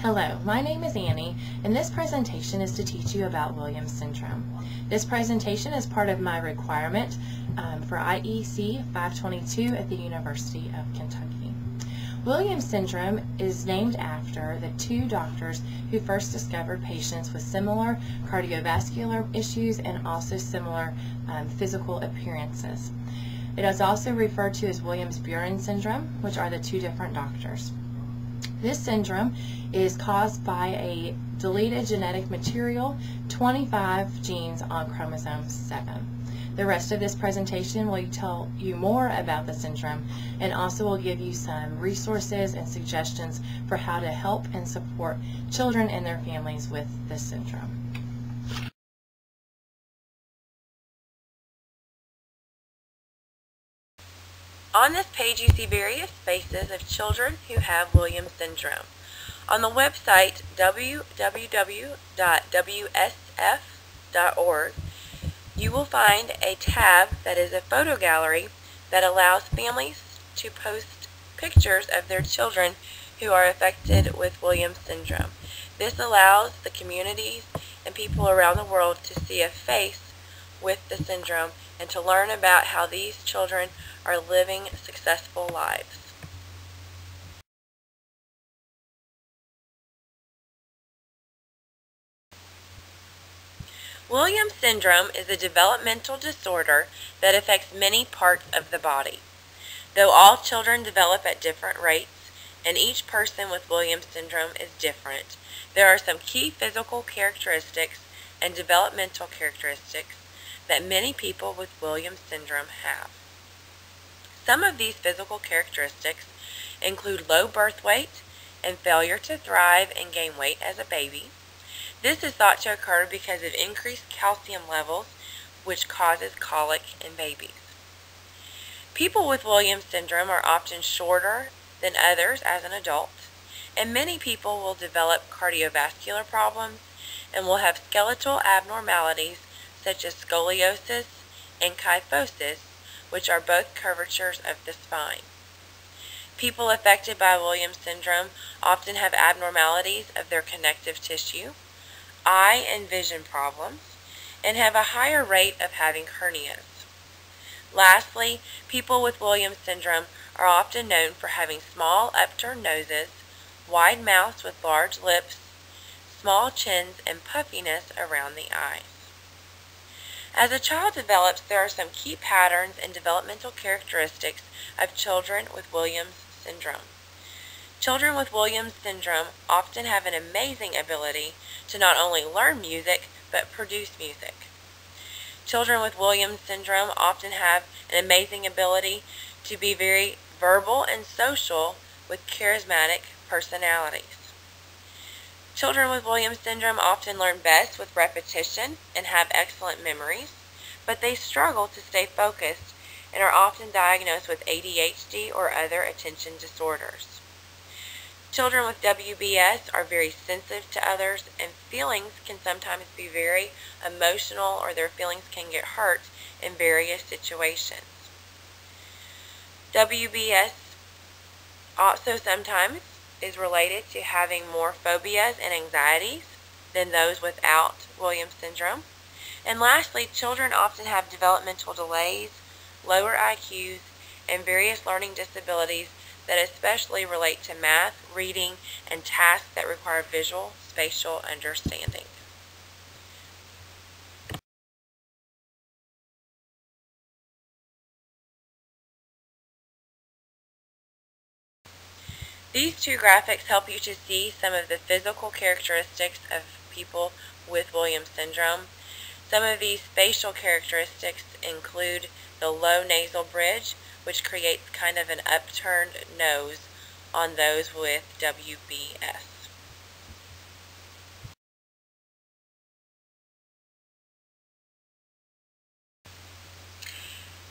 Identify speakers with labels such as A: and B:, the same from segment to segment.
A: Hello, my name is Annie, and this presentation is to teach you about Williams syndrome. This presentation is part of my requirement for IEC 522 at the University of Kentucky. Williams syndrome is named after the two doctors who first discovered patients with similar cardiovascular issues and also similar physical appearances. It is also referred to as Williams-Buren syndrome, which are the two different doctors. This syndrome is caused by a deleted genetic material, 25 genes on chromosome 7. The rest of this presentation will tell you more about the syndrome and also will give you some resources and suggestions for how to help and support children and their families with this syndrome.
B: On this page you see various faces of children who have Williams syndrome. On the website www.wsf.org you will find a tab that is a photo gallery that allows families to post pictures of their children who are affected with Williams syndrome. This allows the communities and people around the world to see a face with the syndrome and to learn about how these children are living successful lives. Williams syndrome is a developmental disorder that affects many parts of the body. Though all children develop at different rates, and each person with Williams syndrome is different, there are some key physical characteristics and developmental characteristics that many people with Williams syndrome have. Some of these physical characteristics include low birth weight and failure to thrive and gain weight as a baby. This is thought to occur because of increased calcium levels, which causes colic in babies. People with Williams syndrome are often shorter than others as an adult, and many people will develop cardiovascular problems and will have skeletal abnormalities such as scoliosis and kyphosis, which are both curvatures of the spine. People affected by Williams syndrome often have abnormalities of their connective tissue, eye and vision problems, and have a higher rate of having hernias. Lastly, people with Williams syndrome are often known for having small upturned noses, wide mouths with large lips, small chins, and puffiness around the eyes. As a child develops, there are some key patterns and developmental characteristics of children with Williams syndrome. Children with Williams syndrome often have an amazing ability to not only learn music, but produce music. Children with Williams syndrome often have an amazing ability to be very verbal and social with charismatic personalities. Children with Williams syndrome often learn best with repetition and have excellent memories, but they struggle to stay focused and are often diagnosed with ADHD or other attention disorders. Children with WBS are very sensitive to others, and feelings can sometimes be very emotional, or their feelings can get hurt in various situations. WBS also sometimes is related to having more phobias and anxieties than those without Williams syndrome. And lastly, children often have developmental delays, lower IQs, and various learning disabilities that especially relate to math, reading, and tasks that require visual spatial understanding. These two graphics help you to see some of the physical characteristics of people with Williams syndrome. Some of these facial characteristics include the low nasal bridge, which creates kind of an upturned nose on those with WBS.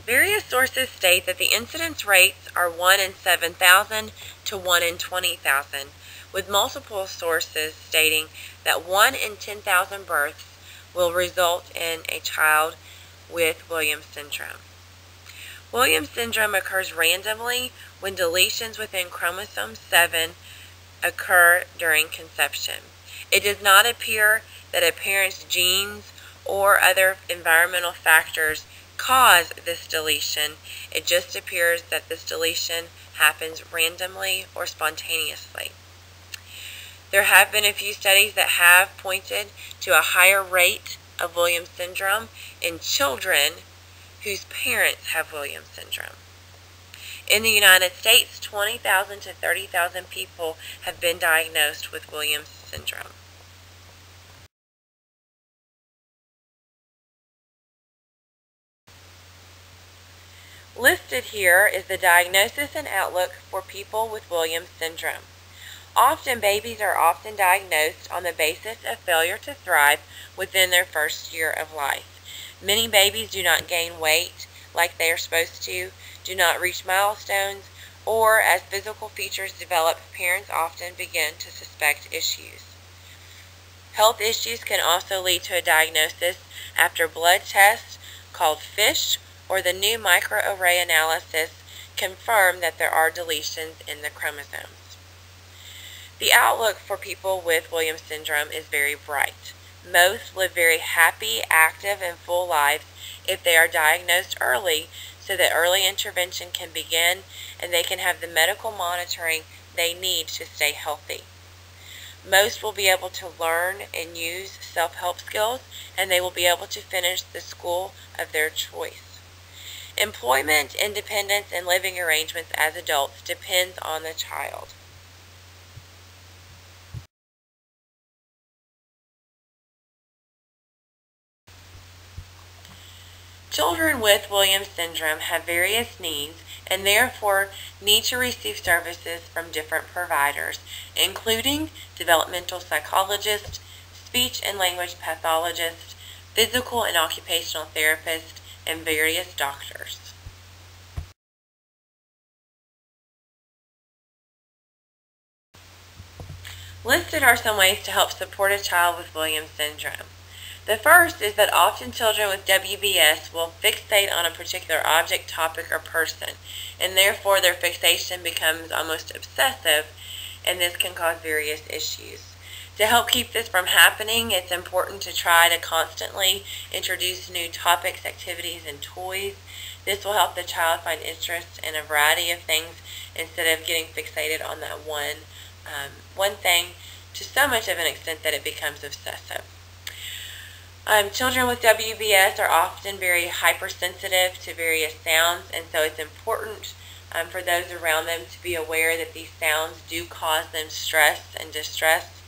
B: Various sources state that the incidence rates are 1 in 7,000 to 1 in 20,000, with multiple sources stating that 1 in 10,000 births will result in a child with Williams syndrome. Williams syndrome occurs randomly when deletions within chromosome 7 occur during conception. It does not appear that a parent's genes or other environmental factors cause this deletion. It just appears that this deletion happens randomly or spontaneously. There have been a few studies that have pointed to a higher rate of Williams syndrome in children whose parents have Williams syndrome. In the United States, 20,000 to 30,000 people have been diagnosed with Williams syndrome. Listed here is the diagnosis and outlook for people with Williams syndrome. Babies are often diagnosed on the basis of failure to thrive within their first year of life. Many babies do not gain weight like they are supposed to, do not reach milestones, or as physical features develop, parents often begin to suspect issues. Health issues can also lead to a diagnosis after blood tests called FISH or the new microarray analysis confirm that there are deletions in the chromosomes. The outlook for people with Williams syndrome is very bright. Most live very happy, active, and full lives if they are diagnosed early so that early intervention can begin and they can have the medical monitoring they need to stay healthy. Most will be able to learn and use self-help skills, and they will be able to finish the school of their choice. Employment, independence, and living arrangements as adults depends on the child. Children with Williams syndrome have various needs and therefore need to receive services from different providers, including developmental psychologists, speech and language pathologists, physical and occupational therapists, and various doctors. Listed are some ways to help support a child with Williams syndrome. The first is that often children with WBS will fixate on a particular object, topic, or person, and therefore their fixation becomes almost obsessive, and this can cause various issues. To help keep this from happening, it's important to try to constantly introduce new topics, activities, and toys. This will help the child find interest in a variety of things instead of getting fixated on that one thing to so much of an extent that it becomes obsessive. Children with WBS are often very hypersensitive to various sounds, and so it's important for those around them to be aware that these sounds do cause them stress and distress.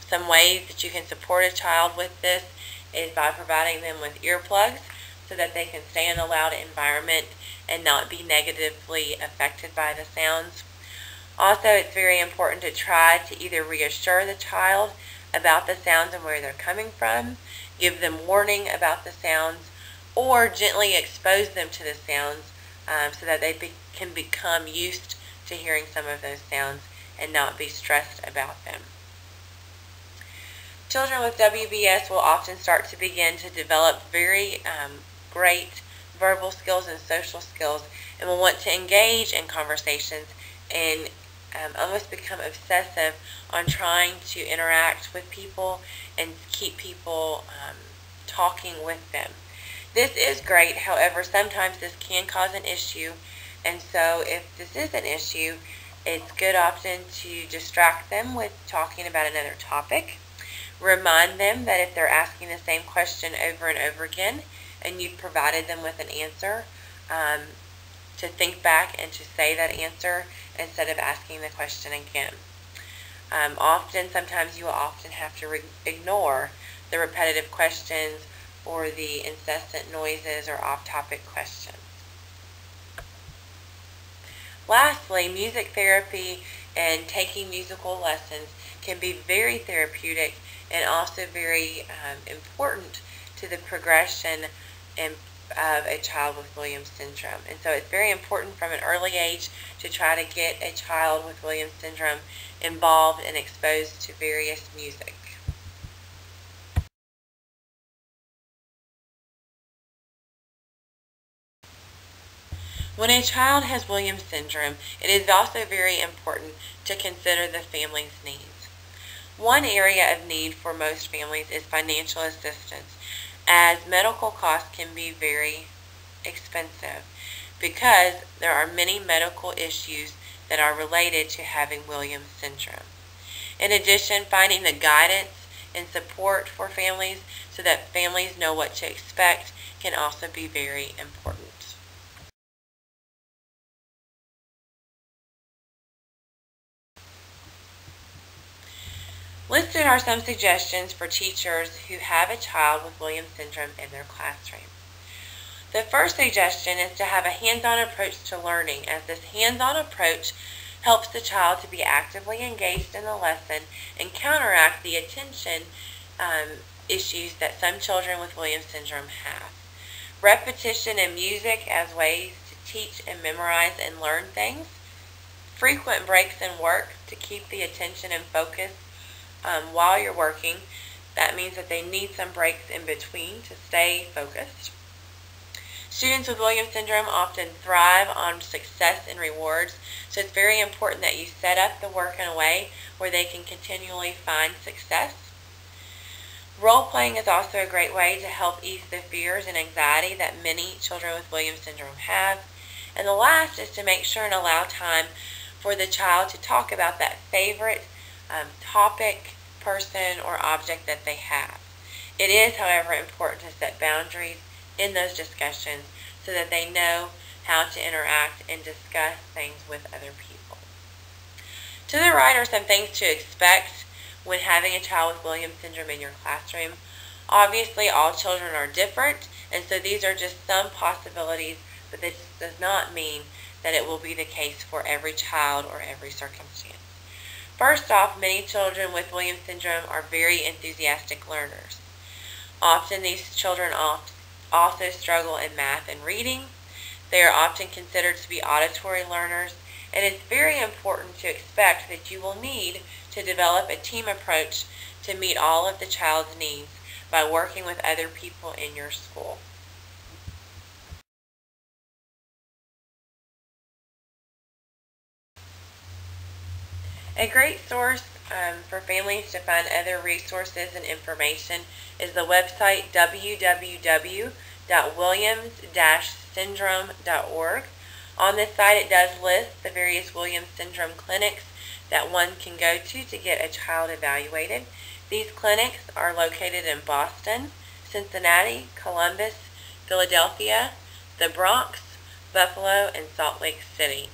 B: Some ways that you can support a child with this is by providing them with earplugs so that they can stay in a loud environment and not be negatively affected by the sounds. Also, it's very important to try to either reassure the child about the sounds and where they're coming from, give them warning about the sounds, or gently expose them to the sounds so that they can become used to hearing some of those sounds and not be stressed about them. Children with WBS will often start to begin to develop very great verbal skills and social skills and will want to engage in conversations and almost become obsessive on trying to interact with people and keep people talking with them. This is great, however, sometimes this can cause an issue, and so if this is an issue, it's good often to distract them with talking about another topic. Remind them that if they're asking the same question over and over again and you've provided them with an answer, to think back and to say that answer instead of asking the question again. Sometimes you will often have to ignore the repetitive questions or the incessant noises or off-topic questions. Lastly, music therapy and taking musical lessons can be very therapeutic and also very important to the progression of a child with Williams syndrome. And so it's very important from an early age to try to get a child with Williams syndrome involved and exposed to various music. When a child has Williams syndrome, it is also very important to consider the family's needs. One area of need for most families is financial assistance, as medical costs can be very expensive because there are many medical issues that are related to having Williams syndrome. In addition, finding the guidance and support for families so that families know what to expect can also be very important. Listed are some suggestions for teachers who have a child with Williams syndrome in their classroom. The first suggestion is to have a hands-on approach to learning, as this hands-on approach helps the child to be actively engaged in the lesson and counteract the attention issues that some children with Williams syndrome have. Repetition and music as ways to teach and memorize and learn things. Frequent breaks in work to keep the attention and focus while you're working. That means that they need some breaks in between to stay focused. Students with Williams syndrome often thrive on success and rewards, so it's very important that you set up the work in a way where they can continually find success. Role-playing is also a great way to help ease the fears and anxiety that many children with Williams syndrome have. And the last is to make sure and allow time for the child to talk about that favorite topic, person, or object that they have. It is, however, important to set boundaries in those discussions so that they know how to interact and discuss things with other people. To the right are some things to expect when having a child with Williams syndrome in your classroom. Obviously, all children are different, and so these are just some possibilities, but this does not mean that it will be the case for every child or every circumstance. First off, many children with Williams syndrome are very enthusiastic learners. Often these children also struggle in math and reading. They are often considered to be auditory learners, and it's very important to expect that you will need to develop a team approach to meet all of the child's needs by working with other people in your school. A great source for families to find other resources and information is the website www.williams-syndrome.org. On this site, it does list the various Williams syndrome clinics that one can go to get a child evaluated. These clinics are located in Boston, Cincinnati, Columbus, Philadelphia, the Bronx, Buffalo, and Salt Lake City.